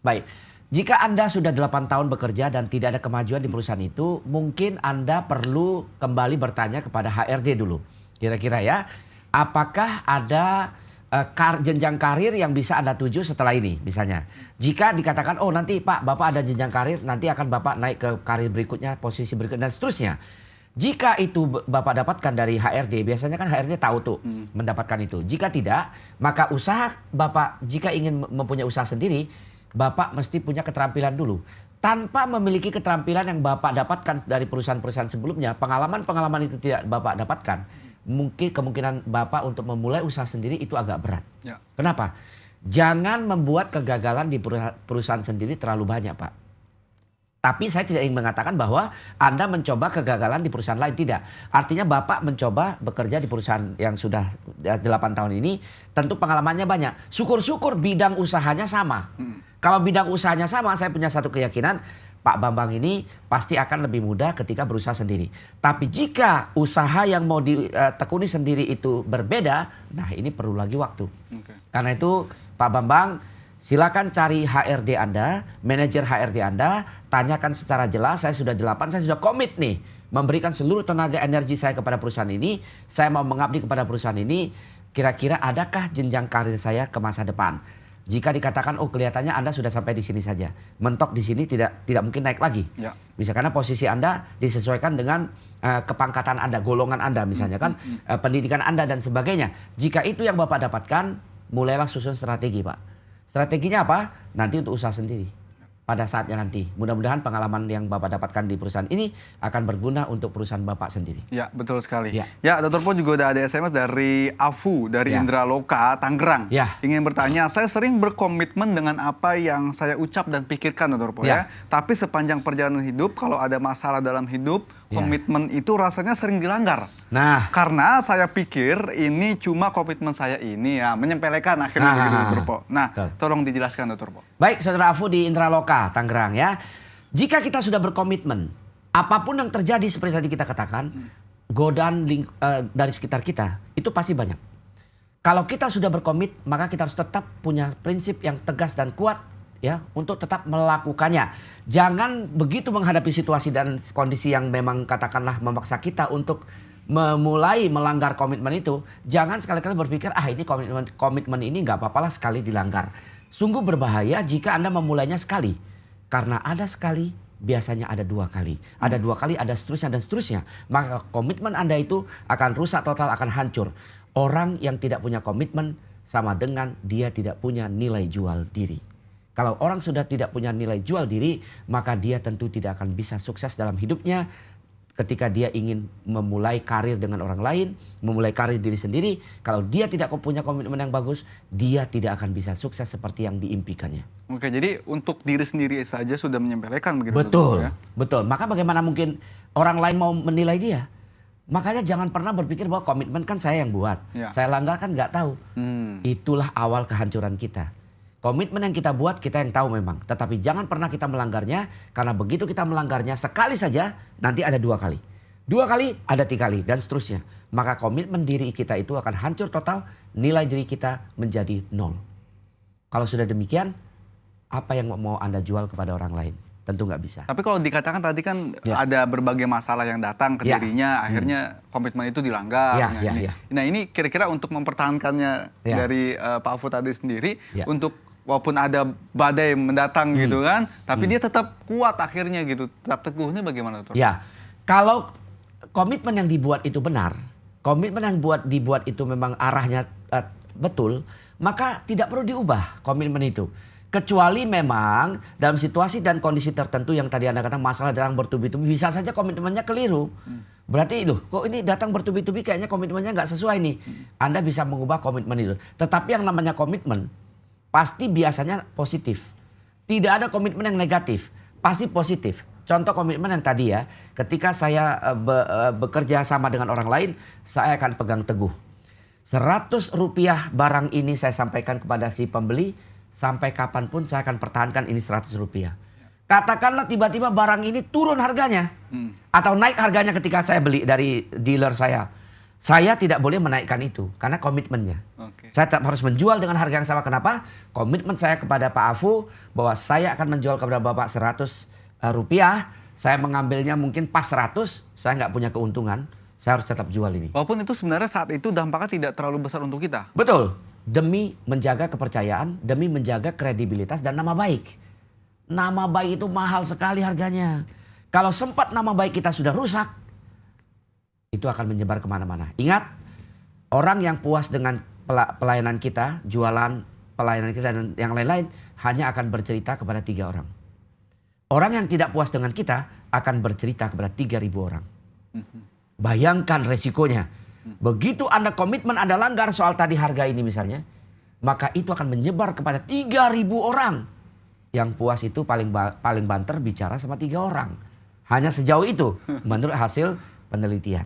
Baik. Jika Anda sudah 8 tahun bekerja dan tidak ada kemajuan di perusahaan itu, mungkin Anda perlu kembali bertanya kepada HRD dulu. Kira-kira ya, apakah ada jenjang karir yang bisa Anda tuju setelah ini misalnya. Jika dikatakan, oh nanti Pak, Bapak ada jenjang karir, nanti akan Bapak naik ke karir berikutnya, posisi berikutnya, dan seterusnya. Jika itu Bapak dapatkan dari HRD, biasanya kan HRD tahu tuh mendapatkan itu. Jika tidak, maka usaha Bapak, jika ingin mempunyai usaha sendiri, Bapak mesti punya keterampilan dulu. Tanpa memiliki keterampilan yang Bapak dapatkan dari perusahaan-perusahaan sebelumnya, pengalaman-pengalaman itu tidak Bapak dapatkan, mungkin kemungkinan Bapak untuk memulai usaha sendiri itu agak berat. Ya. Kenapa? Jangan membuat kegagalan di perusahaan sendiri terlalu banyak, Pak. Tapi saya tidak ingin mengatakan bahwa Anda mencoba kegagalan di perusahaan lain. Tidak. Artinya Bapak mencoba bekerja di perusahaan yang sudah 8 tahun ini. Tentu pengalamannya banyak. Syukur-syukur bidang usahanya sama. Kalau bidang usahanya sama, saya punya satu keyakinan. Pak Bambang ini pasti akan lebih mudah ketika berusaha sendiri. Tapi jika usaha yang mau ditekuni sendiri itu berbeda, nah ini perlu lagi waktu. Karena itu Pak Bambang, silakan cari HRD Anda, manajer HRD Anda, tanyakan secara jelas, saya sudah 8, saya sudah komit nih memberikan seluruh tenaga energi saya kepada perusahaan ini, saya mau mengabdi kepada perusahaan ini, kira-kira adakah jenjang karir saya ke masa depan? Jika dikatakan, oh kelihatannya Anda sudah sampai di sini saja, mentok di sini tidak mungkin naik lagi. Ya. Bisa karena posisi Anda disesuaikan dengan kepangkatan Anda, golongan Anda misalnya kan, pendidikan Anda dan sebagainya. Jika itu yang Bapak dapatkan, mulailah susun strategi, Pak. Strateginya apa? Nanti untuk usaha sendiri. Pada saatnya nanti. Mudah-mudahan pengalaman yang Bapak dapatkan di perusahaan ini akan berguna untuk perusahaan Bapak sendiri. Ya, betul sekali. Ya, Dr. Po juga udah ada SMS dari Afu, dari Indraloka, Tangerang. Ingin bertanya, saya sering berkomitmen dengan apa yang saya ucap dan pikirkan, Dr. Po ya. Tapi sepanjang perjalanan hidup, kalau ada masalah dalam hidup, komitmen itu rasanya sering dilanggar. Nah, karena saya pikir ini cuma komitmen saya ini ya, menyepelekan akhirnya begitu, Dr. Po. Nah, tolong dijelaskan, Dr. Po. Baik, Saudara Afu di Indraloka, Tangerang ya. Jika kita sudah berkomitmen, apapun yang terjadi seperti tadi kita katakan, godaan dari sekitar kita itu pasti banyak. Kalau kita sudah berkomit, maka kita harus tetap punya prinsip yang tegas dan kuat ya untuk tetap melakukannya. Jangan begitu menghadapi situasi dan kondisi yang memang katakanlah memaksa kita untuk memulai melanggar komitmen itu, jangan sekali-kali berpikir ini komitmen ini nggak apa-apalah sekali dilanggar. Sungguh berbahaya jika Anda memulainya sekali. Karena ada sekali, biasanya ada 2 kali. Ada 2 kali, ada seterusnya dan seterusnya. Maka komitmen Anda itu akan rusak total, akan hancur. Orang yang tidak punya komitmen sama dengan dia tidak punya nilai jual diri. Kalau orang sudah tidak punya nilai jual diri, maka dia tentu tidak akan bisa sukses dalam hidupnya. Ketika dia ingin memulai karir dengan orang lain, memulai karir diri sendiri, kalau dia tidak punya komitmen yang bagus, dia tidak akan bisa sukses seperti yang diimpikannya. Oke, jadi untuk diri sendiri saja sudah menyepelekan begitu. Betul, ya? Betul. Maka bagaimana mungkin orang lain mau menilai dia? Makanya jangan pernah berpikir bahwa komitmen kan saya yang buat. Saya langgar kan nggak tahu. Itulah awal kehancuran kita. Komitmen yang kita buat kita yang tahu memang. Tetapi jangan pernah kita melanggarnya. Karena begitu kita melanggarnya sekali saja nanti ada 2 kali. 2 kali ada 3 kali dan seterusnya. Maka komitmen diri kita itu akan hancur total. Nilai diri kita menjadi 0. Kalau sudah demikian, apa yang mau Anda jual kepada orang lain? Tentu nggak bisa. Tapi kalau dikatakan tadi kan ada berbagai masalah yang datang ke dirinya. Akhirnya komitmen itu dilanggar. Nah ini kira-kira untuk mempertahankannya dari Pak Afu tadi sendiri. Untuk walaupun ada badai mendatang gitu kan, tapi dia tetap kuat akhirnya gitu, tetap teguhnya bagaimana tuh? Ya, kalau komitmen yang dibuat itu benar, komitmen yang dibuat itu memang arahnya betul, maka tidak perlu diubah komitmen itu. Kecuali memang dalam situasi dan kondisi tertentu yang tadi Anda katakan masalah datang bertubi-tubi, bisa saja komitmennya keliru. Berarti itu, kok ini datang bertubi-tubi kayaknya komitmennya nggak sesuai nih. Anda bisa mengubah komitmen itu. Tetapi yang namanya komitmen, pasti biasanya positif. Tidak ada komitmen yang negatif. Pasti positif. Contoh komitmen yang tadi ya. Ketika saya bekerja sama dengan orang lain, saya akan pegang teguh. 100 rupiah barang ini saya sampaikan kepada si pembeli. Sampai kapanpun saya akan pertahankan ini 100 rupiah. Katakanlah tiba-tiba barang ini turun harganya. Atau naik harganya ketika saya beli dari dealer saya. Saya tidak boleh menaikkan itu karena komitmennya. Saya tetap harus menjual dengan harga yang sama. Kenapa? Komitmen saya kepada Pak Afu bahwa saya akan menjual kepada Bapak 100 rupiah. Saya mengambilnya mungkin pas 100, saya nggak punya keuntungan. Saya harus tetap jual ini. Walaupun itu sebenarnya saat itu dampaknya tidak terlalu besar untuk kita. Betul. Demi menjaga kepercayaan, demi menjaga kredibilitas dan nama baik. Nama baik itu mahal sekali harganya. Kalau sempat nama baik kita sudah rusak, itu akan menyebar kemana-mana. Ingat, orang yang puas dengan pelayanan kita, jualan pelayanan kita dan yang lain-lain, hanya akan bercerita kepada 3 orang. Orang yang tidak puas dengan kita akan bercerita kepada 3.000 orang. Bayangkan resikonya. Begitu Anda komitmen Anda langgar soal tadi harga ini misalnya, maka itu akan menyebar kepada 3.000 orang. Yang puas itu paling banter bicara sama 3 orang. Hanya sejauh itu menurut hasil penelitian.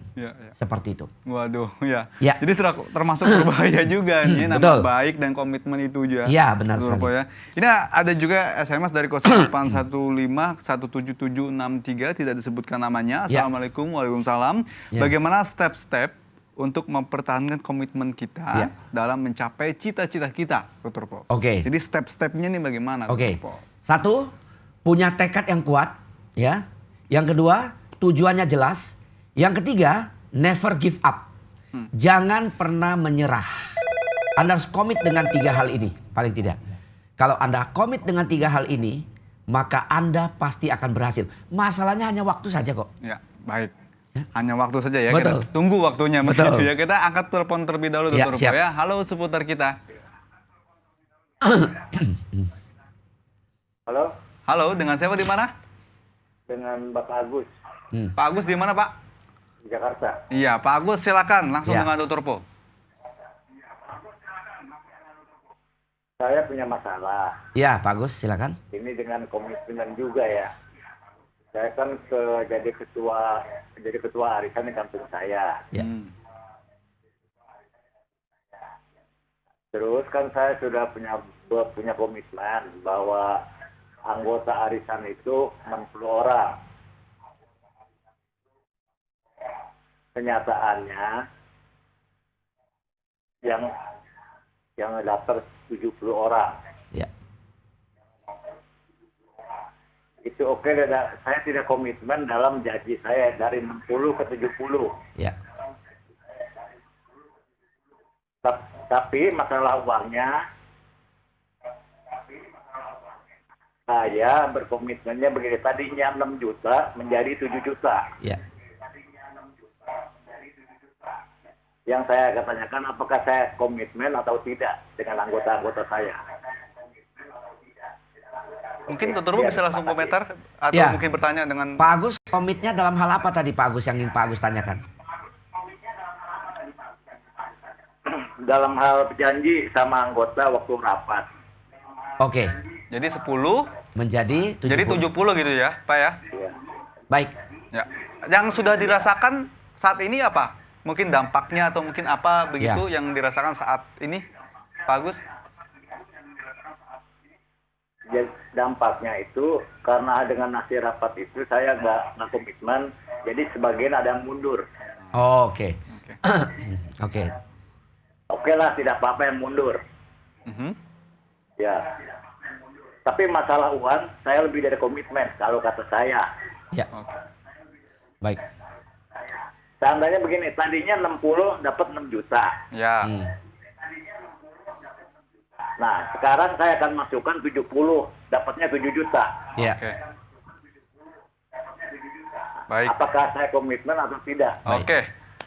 Seperti itu. Waduh, ya. Jadi termasuk berbahaya juga nih nama baik dan komitmen itu juga. Iya, benar sekali. Ya. Ini ada juga SMS dari 0815177763 tidak disebutkan namanya. Assalamualaikum, waalaikumsalam. Bagaimana step-step untuk mempertahankan komitmen kita dalam mencapai cita-cita kita, Dr. Po? Jadi step-stepnya nih bagaimana, Dr. Po? 1, punya tekad yang kuat, ya. Yang kedua, tujuannya jelas. Yang ketiga, never give up. Jangan pernah menyerah. Anda harus komit dengan 3 hal ini, paling tidak. Kalau Anda komit dengan 3 hal ini, maka Anda pasti akan berhasil. Masalahnya hanya waktu saja kok. Ya, baik. Hanya waktu saja ya. Betul. Kita tunggu waktunya. Betul. Ya, kita angkat telepon terlebih dahulu, Dr. Po ya. Halo seputar kita. Halo. Halo, dengan siapa di mana? Dengan Bapak Agus. Pak Agus di mana, Pak? Di Jakarta. Iya, Pak Agus silakan langsung dengan Dr. Po. Saya punya masalah. Iya, Pak Agus silakan. Ini dengan komitmen juga ya. Saya kan jadi ketua arisan di kampung saya. Terus kan saya sudah punya komitmen bahwa anggota arisan itu 60 orang. Kenyataannya yang daftar 70 orang. Itu oke, saya tidak komitmen dalam janji saya dari 60 ke 70. Tapi masalah uangnya, saya berkomitmennya begini, tadinya 6 juta menjadi 7 juta. Yang saya akan tanyakan, apakah saya komitmen atau tidak dengan anggota-anggota saya. Mungkin Dr. Po bisa langsung komentar atau mungkin bertanya dengan Pak Agus, komitnya dalam hal apa tadi Pak Agus yang ingin Pak Agus tanyakan? Dalam hal janji sama anggota waktu rapat. Jadi 10 menjadi 70. Jadi 70 gitu ya, Pak ya? Baik. Ya. Yang sudah dirasakan saat ini apa? Mungkin dampaknya atau mungkin apa begitu yang dirasakan saat ini, Pak Agus? Dampaknya itu karena dengan hasil rapat itu saya nggak komitmen, jadi sebagian ada yang mundur. Oke lah, tidak apa-apa yang mundur. Ya. Tapi masalah uang, saya lebih dari komitmen kalau kata saya. Baik. Seandainya begini, tadinya 60 dapat 6 juta. Nah, sekarang saya akan masukkan 70, dapatnya 7 juta. Baik. Apakah saya komitmen atau tidak?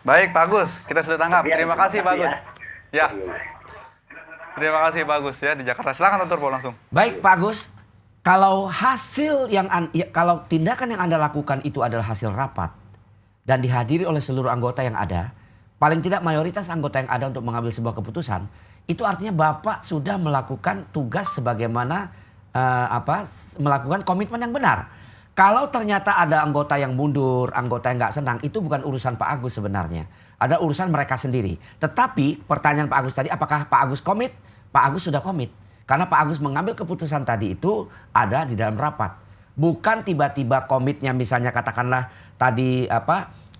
Baik Pak Agus, kita sudah tangkap. Terima kasih Pak Agus. Terima kasih Pak Agus ya di Jakarta. Silakan Dr. Po langsung. Baik Pak Agus, kalau kalau tindakan yang Anda lakukan itu adalah hasil rapat dan dihadiri oleh seluruh anggota yang ada, paling tidak mayoritas anggota yang ada untuk mengambil sebuah keputusan, itu artinya Bapak sudah melakukan tugas sebagaimana melakukan komitmen yang benar. Kalau ternyata ada anggota yang mundur, anggota yang nggak senang, itu bukan urusan Pak Agus sebenarnya. Ada urusan mereka sendiri. Tetapi pertanyaan Pak Agus tadi, apakah Pak Agus komit? Pak Agus sudah komit. Karena Pak Agus mengambil keputusan tadi itu ada di dalam rapat. Bukan tiba-tiba komitnya misalnya katakanlah tadi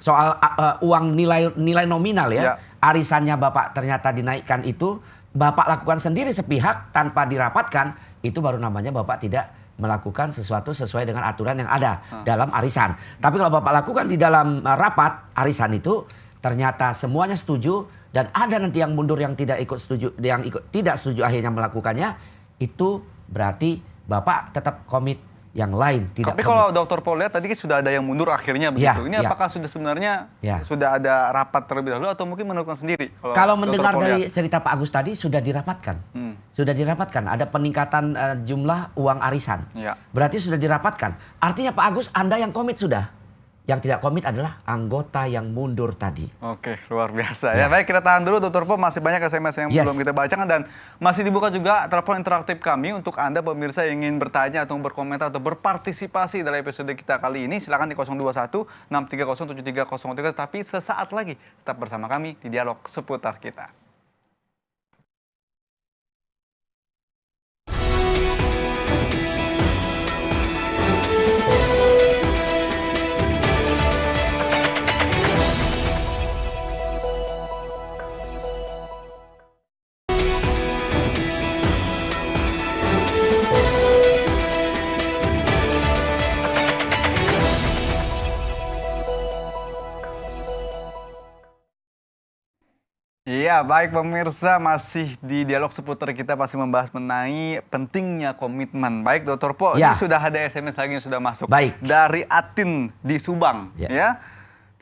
soal uang nilai nominal ya, arisannya Bapak ternyata dinaikkan itu, Bapak lakukan sendiri sepihak tanpa dirapatkan, itu baru namanya Bapak tidak melakukan sesuatu sesuai dengan aturan yang ada dalam arisan. Tapi kalau Bapak lakukan di dalam rapat arisan itu, ternyata semuanya setuju dan ada nanti yang mundur yang tidak ikut setuju, yang tidak setuju akhirnya melakukannya, itu berarti Bapak tetap komit, yang lain tidak. Tapi kalau Dr. Paul lihat tadi sudah ada yang mundur akhirnya begitu. Ini apakah sudah sebenarnya sudah ada rapat terlebih dahulu atau mungkin melakukan sendiri? Kalau mendengar dari cerita Pak Agus tadi sudah dirapatkan. Sudah dirapatkan, ada peningkatan jumlah uang arisan. Berarti sudah dirapatkan. Artinya Pak Agus, Anda yang komit sudah. Yang tidak komit adalah anggota yang mundur tadi. Oke, luar biasa ya. Baik, kita tahan dulu Dr. Paul, masih banyak SMS yang belum kita bacakan dan masih dibuka juga telepon interaktif kami untuk Anda pemirsa yang ingin bertanya atau berkomentar atau berpartisipasi dalam episode kita kali ini. Silakan di 021 630 7303. Tapi sesaat lagi tetap bersama kami di Dialog Seputar Kita. Iya, baik pemirsa, masih di Dialog Seputar Kita masih membahas mengenai pentingnya komitmen. Baik, Dr. Po, ini sudah ada SMS lagi yang sudah masuk. Baik. Dari Atin di Subang. Ya.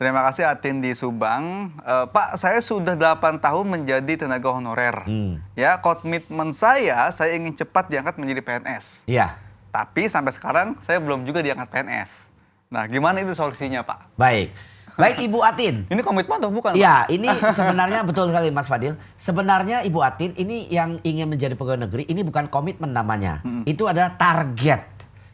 Terima kasih Atin di Subang. Pak, saya sudah 8 tahun menjadi tenaga honorer. Ya, komitmen saya ingin cepat diangkat menjadi PNS. Iya. Tapi sampai sekarang saya belum juga diangkat PNS. Nah, gimana itu solusinya, Pak? Baik. Baik Ibu Atin. Ini komitmen atau bukan? Iya, ini sebenarnya betul sekali Mas Fadil. Sebenarnya Ibu Atin ini yang ingin menjadi pegawai negeri, ini bukan komitmen namanya. Itu adalah target.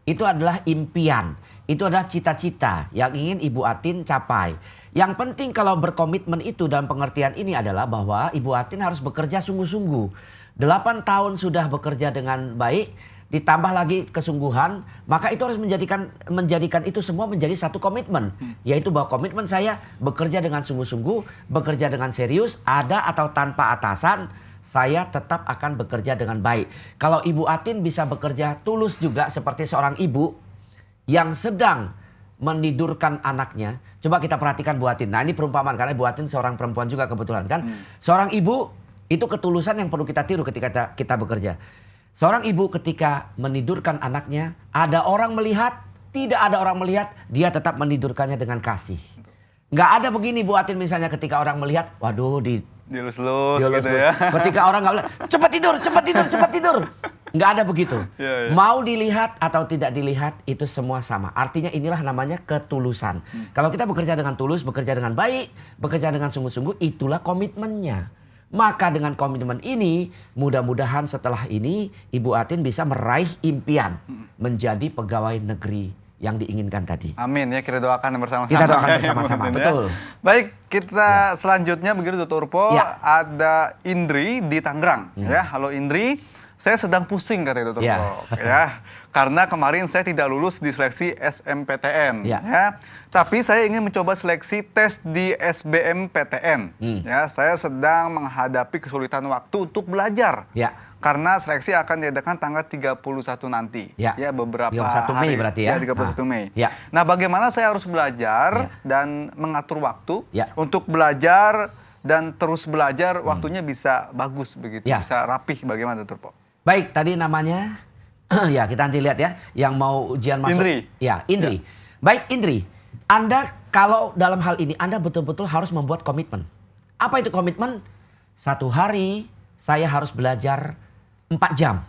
Itu adalah impian. Itu adalah cita-cita yang ingin Ibu Atin capai. Yang penting kalau berkomitmen itu dalam pengertian ini adalah bahwa Ibu Atin harus bekerja sungguh-sungguh. 8 tahun sudah bekerja dengan baik. Ditambah lagi kesungguhan, maka itu harus menjadikan itu semua menjadi satu komitmen. Yaitu bahwa komitmen saya bekerja dengan sungguh-sungguh, bekerja dengan serius, ada atau tanpa atasan, saya tetap akan bekerja dengan baik. Kalau Ibu Atin bisa bekerja tulus juga seperti seorang ibu yang sedang menidurkan anaknya. Coba kita perhatikan Bu Atin. Nah ini perumpamaan, karena Bu Atin seorang perempuan juga kebetulan kan. Seorang ibu itu ketulusan yang perlu kita tiru ketika kita bekerja. Seorang ibu ketika menidurkan anaknya, ada orang melihat, tidak ada orang melihat, dia tetap menidurkannya dengan kasih. Nggak ada begini Bu Atin misalnya ketika orang melihat, waduh dilus-lus gitu ya. Ketika orang nggak melihat, cepat tidur, cepat tidur, cepat tidur. Nggak ada begitu. Mau dilihat atau tidak dilihat, itu semua sama. Artinya inilah namanya ketulusan. Kalau kita bekerja dengan tulus, bekerja dengan baik, bekerja dengan sungguh-sungguh, itulah komitmennya. Maka dengan komitmen ini, mudah-mudahan setelah ini Ibu Atin bisa meraih impian menjadi pegawai negeri yang diinginkan tadi. Amin ya, kita doakan bersama-sama. Kita doakan bersama-sama, betul. Baik, kita selanjutnya begitu Dr. Po, ada Indri di Tangerang. Ya, halo Indri, saya sedang pusing katanya Dr. Po. Ya, karena kemarin saya tidak lulus di seleksi SMPTN. Ya. Tapi saya ingin mencoba seleksi tes di SBMPTN. Ya, saya sedang menghadapi kesulitan waktu untuk belajar. Karena seleksi akan diadakan tanggal 31 nanti. Ya, beberapa 31 Mei hari. Berarti ya. 31 Mei. Nah, bagaimana saya harus belajar dan mengatur waktu untuk belajar dan terus belajar, waktunya bisa bagus begitu, bisa rapih, bagaimana Dr. Po? Baik, tadi namanya ya kita nanti lihat ya, yang mau ujian masuk. Indri. Ya, Indri. Baik, Indri. Anda kalau dalam hal ini Anda betul-betul harus membuat komitmen. Apa itu komitmen? 1 hari saya harus belajar 4 jam.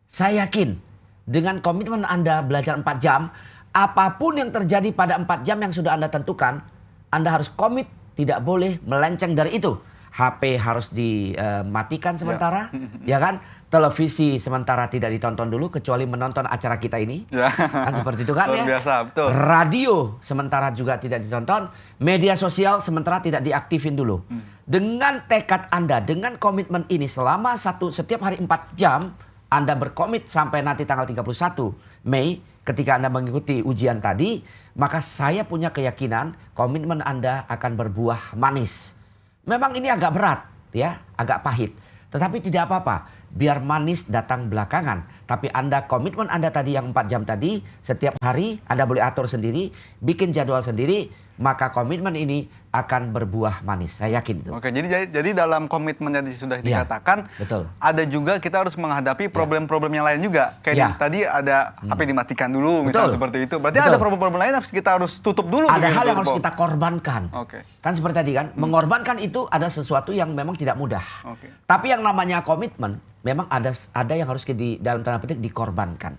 Saya yakin dengan komitmen Anda belajar 4 jam, apapun yang terjadi pada 4 jam yang sudah Anda tentukan, Anda harus komit, tidak boleh melenceng dari itu. HP harus dimatikan sementara, ya kan? Televisi sementara tidak ditonton dulu kecuali menonton acara kita ini. Kan seperti itu kan. Luar biasa, betul. Radio sementara juga tidak ditonton, media sosial sementara tidak diaktifin dulu. Dengan tekad Anda, dengan komitmen ini selama setiap hari 4 jam, Anda berkomit sampai nanti tanggal 31 Mei ketika Anda mengikuti ujian tadi, maka saya punya keyakinan komitmen Anda akan berbuah manis. Memang ini agak berat ya, agak pahit. Tetapi tidak apa-apa, biar manis datang belakangan. Tapi Anda komitmen Anda tadi yang 4 jam tadi, setiap hari Anda boleh atur sendiri, bikin jadwal sendiri, maka komitmen ini akan berbuah manis. Saya yakin itu. Oke, jadi dalam komitmen yang sudah dikatakan, betul. Ada juga kita harus menghadapi problem-problem yang lain juga. Kayak tadi ada HP dimatikan dulu, misalnya seperti itu. Berarti ada problem-problem lain yang kita harus tutup dulu. Ada hal yang harus kita korbankan. Oke. Kan seperti tadi kan, mengorbankan itu ada sesuatu yang memang tidak mudah. Oke. Tapi yang namanya komitmen, memang ada yang harus dalam tanda petik dikorbankan.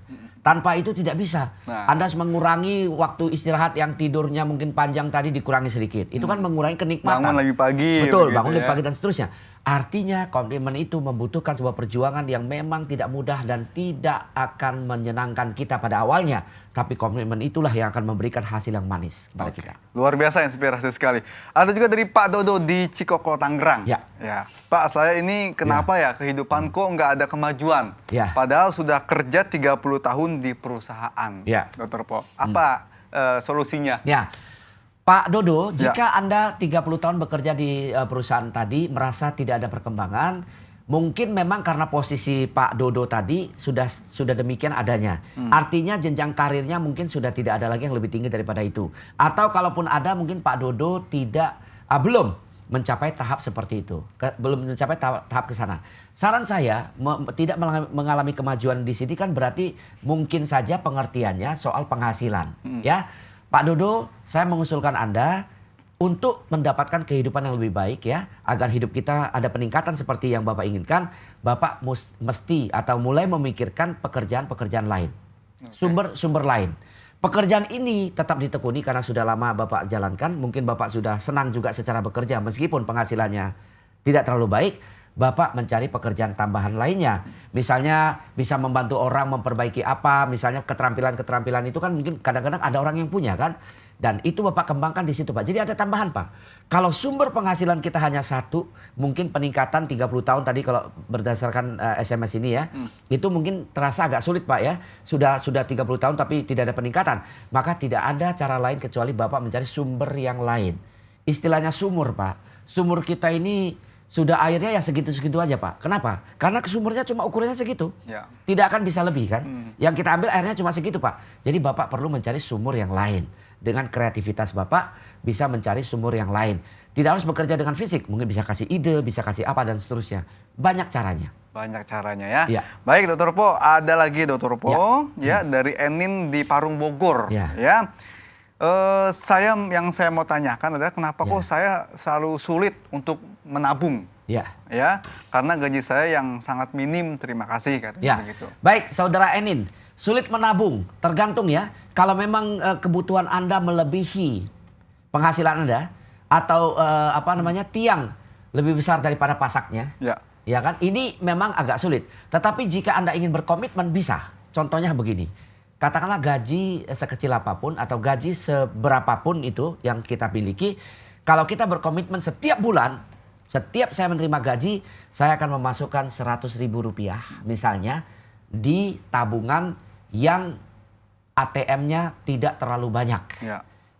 Tanpa itu tidak bisa. Anda harus mengurangi waktu istirahat yang tidurnya mungkin panjang tadi dikurangi sedikit. Itu kan mengurangi kenikmatan. Bangun lebih pagi. Betul, bangun lebih pagi dan seterusnya. Artinya komitmen itu membutuhkan sebuah perjuangan yang memang tidak mudah dan tidak akan menyenangkan kita pada awalnya. Tapi komitmen itulah yang akan memberikan hasil yang manis kepada kita. Luar biasa, inspirasi sekali. Ada juga dari Pak Dodo di Cikokol, Tangerang. Ya. Pak, saya ini kenapa ya kehidupan kok nggak ada kemajuan? Padahal sudah kerja 30 tahun di perusahaan. Dr. Po, apa solusinya? Pak Dodo, jika Anda 30 tahun bekerja di perusahaan tadi merasa tidak ada perkembangan, mungkin memang karena posisi Pak Dodo tadi sudah demikian adanya. Artinya jenjang karirnya mungkin sudah tidak ada lagi yang lebih tinggi daripada itu. Atau kalaupun ada mungkin Pak Dodo belum mencapai tahap seperti itu. Belum mencapai tahap ke sana. Saran saya tidak mengalami kemajuan di sini kan berarti mungkin saja pengertiannya soal penghasilan. Ya. Pak Dodo, saya mengusulkan Anda untuk mendapatkan kehidupan yang lebih baik ya, agar hidup kita ada peningkatan seperti yang Bapak inginkan, Bapak mesti atau mulai memikirkan pekerjaan-pekerjaan lain, sumber lain. Pekerjaan ini tetap ditekuni karena sudah lama Bapak jalankan, mungkin Bapak sudah senang juga secara bekerja meskipun penghasilannya tidak terlalu baik. Bapak mencari pekerjaan tambahan lainnya. Misalnya bisa membantu orang memperbaiki apa, misalnya keterampilan-keterampilan itu kan mungkin kadang-kadang ada orang yang punya kan. Dan itu Bapak kembangkan di situ Pak. Jadi ada tambahan Pak. Kalau sumber penghasilan kita hanya satu, mungkin peningkatan 30 tahun tadi kalau berdasarkan SMS ini ya. Itu mungkin terasa agak sulit Pak ya. Sudah 30 tahun tapi tidak ada peningkatan. Maka tidak ada cara lain kecuali Bapak mencari sumber yang lain. Istilahnya sumur Pak. Sumur kita ini sudah airnya ya segitu-segitu aja Pak. Kenapa? Karena sumbernya cuma ukurannya segitu. Tidak akan bisa lebih kan. Yang kita ambil airnya cuma segitu Pak. Jadi Bapak perlu mencari sumur yang lain. Dengan kreativitas Bapak bisa mencari sumur yang lain. Tidak harus bekerja dengan fisik. Mungkin bisa kasih ide, bisa kasih apa dan seterusnya. Banyak caranya. Banyak caranya ya. Baik Dr. Po, ada lagi Dr. Po dari Enin di Parung Bogor. Yang saya mau tanyakan adalah kenapa kok saya selalu sulit untuk menabung? Karena gaji saya yang sangat minim, terima kasih katanya begitu. Baik, Saudara Enin, sulit menabung tergantung ya. Kalau memang kebutuhan Anda melebihi penghasilan Anda atau tiang lebih besar daripada pasaknya, ya kan? Ini memang agak sulit. Tetapi jika Anda ingin berkomitmen bisa. Contohnya begini. Katakanlah gaji sekecil apapun atau gaji seberapapun itu yang kita miliki. Kalau kita berkomitmen setiap bulan, setiap saya menerima gaji, saya akan memasukkan Rp100.000 misalnya di tabungan yang ATM-nya tidak terlalu banyak.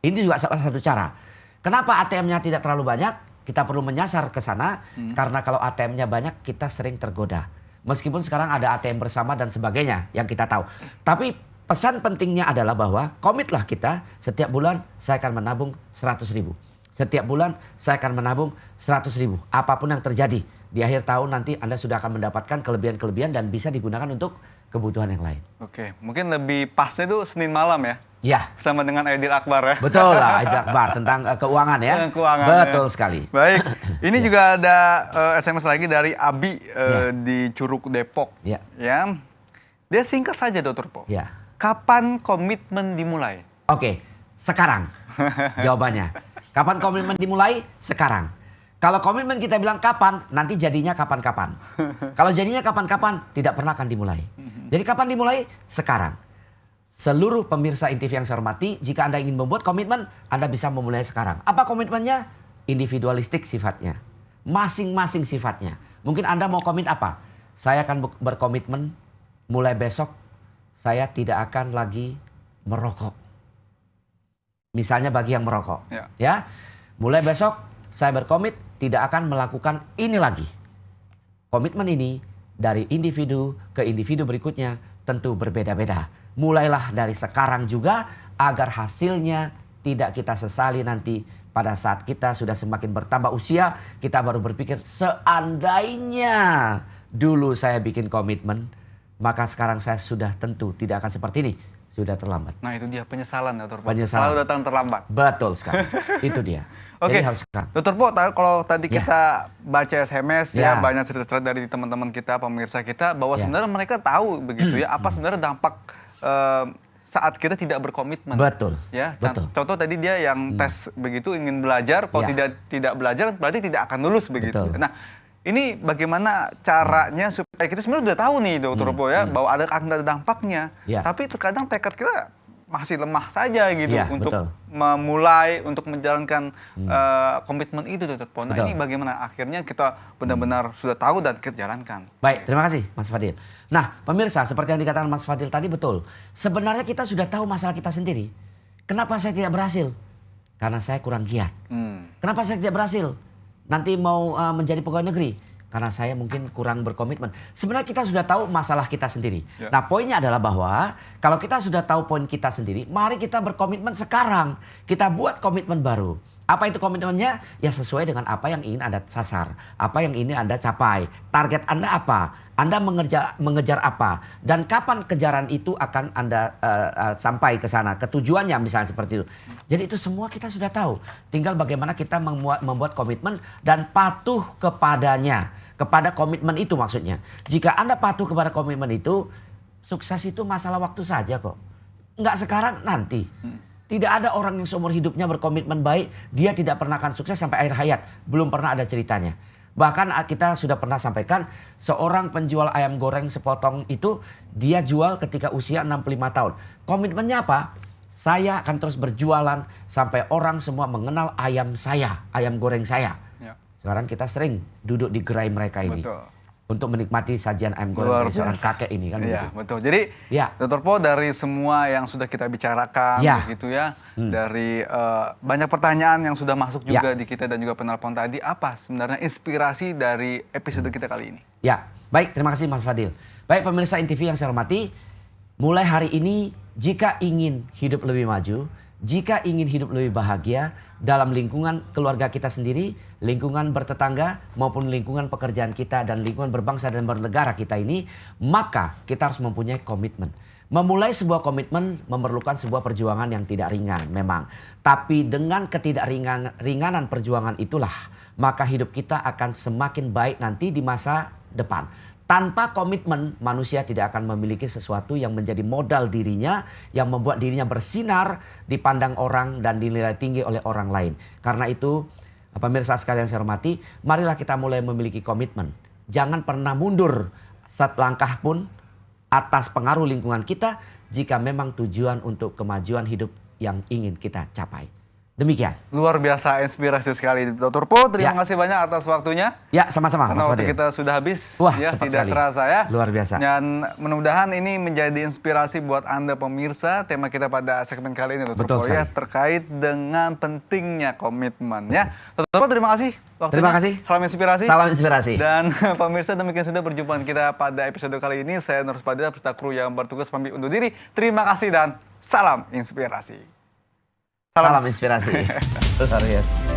Ini juga salah satu cara. Kenapa ATM-nya tidak terlalu banyak? Kita perlu menyasar ke sana karena kalau ATM-nya banyak kita sering tergoda. Meskipun sekarang ada ATM bersama dan sebagainya yang kita tahu. Tapi pesan pentingnya adalah bahwa komitlah kita setiap bulan saya akan menabung 100.000. Setiap bulan saya akan menabung 100.000. Apapun yang terjadi di akhir tahun nanti Anda sudah akan mendapatkan kelebihan-kelebihan dan bisa digunakan untuk kebutuhan yang lain. Oke, mungkin lebih pasnya itu Senin malam ya? Sama dengan Aidil Akbar ya? Betul lah, Aidil Akbar tentang keuangan ya. Keuangan, betul sekali. Baik, ini juga ada SMS lagi dari Abi di Curug Depok. Dia singkat saja Dr. Po. Kapan komitmen dimulai? Oke, sekarang jawabannya. Kapan komitmen dimulai? Sekarang. Kalau komitmen kita bilang kapan, nanti jadinya kapan-kapan. Kalau jadinya kapan-kapan, tidak pernah akan dimulai. Jadi kapan dimulai? Sekarang. Seluruh pemirsa INTV yang saya hormati, jika Anda ingin membuat komitmen, Anda bisa memulai sekarang. Apa komitmennya? Individualistik sifatnya. Masing-masing sifatnya. Mungkin Anda mau komit apa? Saya akan berkomitmen mulai besok saya tidak akan lagi merokok. Misalnya bagi yang merokok, ya. Mulai besok saya berkomit tidak akan melakukan ini lagi. Komitmen ini dari individu ke individu berikutnya tentu berbeda-beda. Mulailah dari sekarang juga agar hasilnya tidak kita sesali nanti pada saat kita sudah semakin bertambah usia, kita baru berpikir seandainya dulu saya bikin komitmen, maka sekarang saya sudah tentu tidak akan seperti ini. Sudah terlambat. Nah itu dia penyesalan, Dr. Po. Penyesalan. Selalu datang terlambat. Betul sekali. Itu dia. Oke, Jadi harus sekarang. Dr. Po, kalau tadi Ya. kita baca SMS Ya. banyak cerita-cerita dari teman-teman kita, pemirsa kita, bahwa Ya. sebenarnya mereka tahu begitu ya, apa sebenarnya dampak saat kita tidak berkomitmen. Betul. Ya, Betul. contoh tadi dia yang tes begitu ingin belajar, kalau Ya. tidak belajar berarti tidak akan lulus begitu. Betul. Nah, ini bagaimana caranya supaya kita sebenarnya udah tahu nih, Dr. Po ya, bahwa akan ada dampaknya. Ya. Tapi terkadang tekad kita masih lemah saja gitu Ya, untuk betul. memulai, untuk menjalankan komitmen itu, Dr. Po. Nah, Betul. ini bagaimana akhirnya kita benar-benar sudah tahu dan kita jalankan. Baik, terima kasih Mas Fadil. Nah, pemirsa, seperti yang dikatakan Mas Fadil tadi betul. Sebenarnya kita sudah tahu masalah kita sendiri. Kenapa saya tidak berhasil? Karena saya kurang giat. Kenapa saya tidak berhasil? Nanti mau menjadi pegawai negeri. Karena saya mungkin kurang berkomitmen. Sebenarnya kita sudah tahu masalah kita sendiri. Ya. Nah, poinnya adalah bahwa kalau kita sudah tahu poin kita sendiri, mari kita berkomitmen sekarang. Kita buat komitmen baru. Apa itu komitmennya? Ya sesuai dengan apa yang ingin Anda sasar. Apa yang ingin Anda capai. Target Anda apa? Anda mengejar apa? Dan kapan kejaran itu akan Anda sampai ke sana? Ketujuannya misalnya seperti itu. Jadi itu semua kita sudah tahu. Tinggal bagaimana kita membuat komitmen dan patuh kepadanya. Kepada komitmen itu maksudnya. Jika Anda patuh kepada komitmen itu, sukses itu masalah waktu saja kok. Enggak sekarang, nanti. Tidak ada orang yang seumur hidupnya berkomitmen baik, dia tidak pernah akan sukses sampai akhir hayat. Belum pernah ada ceritanya. Bahkan kita sudah pernah sampaikan, seorang penjual ayam goreng sepotong itu, dia jual ketika usia 65 tahun. Komitmennya apa? Saya akan terus berjualan sampai orang semua mengenal ayam saya, ayam goreng saya. Ya. Sekarang kita sering duduk di gerai mereka ini. Betul. Untuk menikmati sajian ayam Luar goreng dari seorang biasa. kakek ini kan Iya, begitu. betul. Jadi, Ya. Dr. Po, dari semua yang sudah kita bicarakan, Ya. begitu ya, dari banyak pertanyaan yang sudah masuk Ya. juga di kita dan juga penelpon tadi, apa sebenarnya inspirasi dari episode kita kali ini? Ya, baik, terima kasih Mas Fadil. Baik pemirsa INTV yang saya hormati, mulai hari ini jika ingin hidup lebih maju, jika ingin hidup lebih bahagia dalam lingkungan keluarga kita sendiri, lingkungan bertetangga maupun lingkungan pekerjaan kita dan lingkungan berbangsa dan bernegara kita ini, maka kita harus mempunyai komitmen. Memulai sebuah komitmen memerlukan sebuah perjuangan yang tidak ringan memang. Tapi dengan ketidakringanan perjuangan itulah, maka hidup kita akan semakin baik nanti di masa depan. Tanpa komitmen, manusia tidak akan memiliki sesuatu yang menjadi modal dirinya, yang membuat dirinya bersinar, dipandang orang dan dinilai tinggi oleh orang lain. Karena itu, pemirsa sekalian saya hormati, marilah kita mulai memiliki komitmen. Jangan pernah mundur selangkah pun atas pengaruh lingkungan kita jika memang tujuan untuk kemajuan hidup yang ingin kita capai. Demikian. Luar biasa, inspirasi sekali, Dr. Po. Terima kasih banyak atas waktunya. Ya, sama-sama Karena Mas waktu Fadil. kita sudah habis, Wah, ya cepat tidak sekali. terasa ya. Luar biasa. Dan mudah-mudahan ini menjadi inspirasi buat Anda pemirsa. Tema kita pada segmen kali ini, Dr. Betul Po, ya, sekali. terkait dengan pentingnya komitmen. Ya, Dr. Po, terima kasih waktunya. Terima kasih. Salam inspirasi. Salam inspirasi. Dan pemirsa, demikian sudah perjumpaan kita pada episode kali ini. Saya Nur Fadil beserta kru yang bertugas pamit undur diri. Terima kasih dan salam inspirasi. Salam inspirasi. Luar biasa.